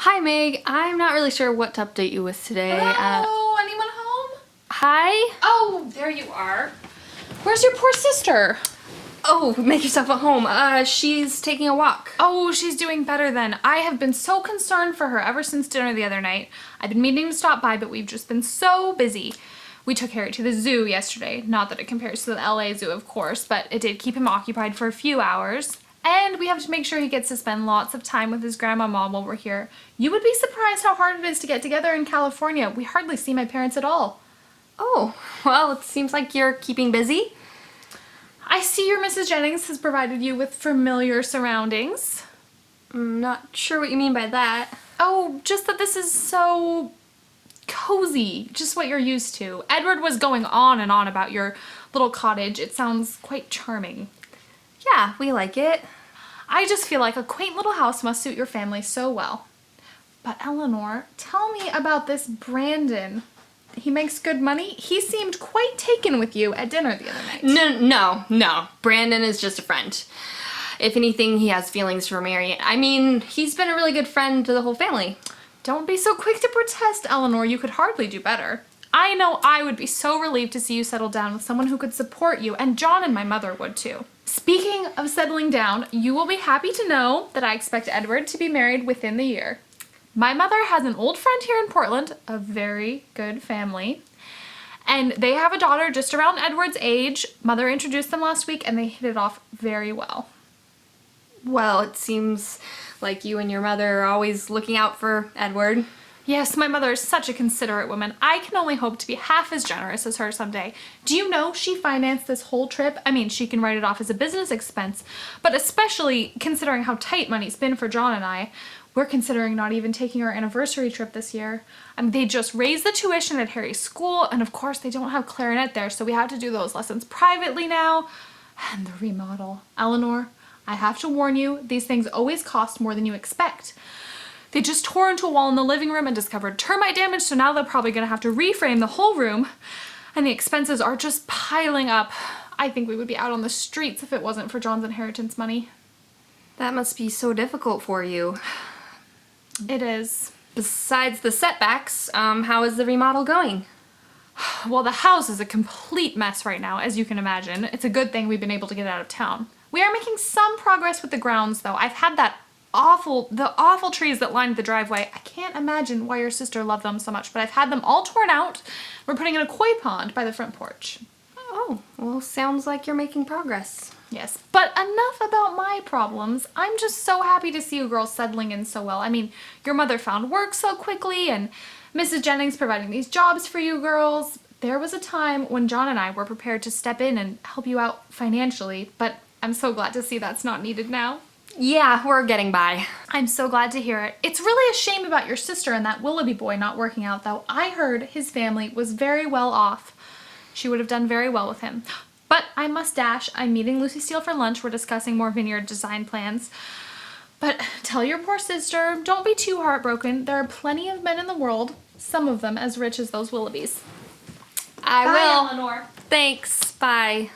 Hi, Meg. I'm not really sure what to update you with today. Hello? Anyone home? Hi? Oh, there you are. Where's your poor sister? Oh, make yourself at home. She's taking a walk. Oh, she's doing better then. I have been so concerned for her ever since dinner the other night. I've been meaning to stop by, but we've just been so busy. We took Harry to the zoo yesterday. Not that it compares to the LA zoo, of course, but it did keep him occupied for a few hours. And we have to make sure he gets to spend lots of time with his grandma mom while we're here. You would be surprised how hard it is to get together in California. We hardly see my parents at all. Oh, well, it seems like you're keeping busy. I see your Mrs. Jennings has provided you with familiar surroundings. I'm not sure what you mean by that. Oh, just that this is so cozy, just what you're used to. Edward was going on and on about your little cottage. It sounds quite charming. Yeah, we like it. I just feel like a quaint little house must suit your family so well. But Elinor, tell me about this Brandon. He makes good money? He seemed quite taken with you at dinner the other night. No. Brandon is just a friend. If anything, he has feelings for Mary. I mean, he's been a really good friend to the whole family. Don't be so quick to protest, Elinor. You could hardly do better. I know I would be so relieved to see you settle down with someone who could support you, and John and my mother would too. Speaking of settling down, you will be happy to know that I expect Edward to be married within the year. My mother has an old friend here in Portland, a very good family, and they have a daughter just around Edward's age. Mother introduced them last week and they hit it off very well. Well, it seems like you and your mother are always looking out for Edward. Yes, my mother is such a considerate woman. I can only hope to be half as generous as her someday. Do you know she financed this whole trip? I mean, she can write it off as a business expense, but especially considering how tight money's been for John and I, we're considering not even taking our anniversary trip this year. I mean, they just raised the tuition at Harry's school, and of course they don't have clarinet there, so we have to do those lessons privately now. And the remodel. Elinor, I have to warn you, these things always cost more than you expect. They just tore into a wall in the living room and discovered termite damage, so now they're probably gonna have to reframe the whole room, and the expenses are just piling up. I think we would be out on the streets if it wasn't for John's inheritance money. That must be so difficult for you. It is. Besides the setbacks, how is the remodel going? Well, the house is a complete mess right now, as you can imagine. It's a good thing we've been able to get out of town. We are making some progress with the grounds, though. I've had the awful trees that lined the driveway. I can't imagine why your sister loved them so much, but I've had them all torn out. We're putting in a koi pond by the front porch. Oh, well, sounds like you're making progress. Yes, but enough about my problems. I'm just so happy to see you girls settling in so well. I mean, your mother found work so quickly, and Mrs. Jennings providing these jobs for you girls. There was a time when John and I were prepared to step in and help you out financially, but I'm so glad to see that's not needed now. Yeah, we're getting by. I'm so glad to hear it. It's really a shame about your sister and that Willoughby boy not working out, though. I heard his family was very well off. She would have done very well with him. But I must dash. I'm meeting Lucy Steele for lunch. We're discussing more vineyard design plans. But tell your poor sister, don't be too heartbroken. There are plenty of men in the world, some of them as rich as those Willoughbys. I Bye, will. Elinor. Thanks. Bye.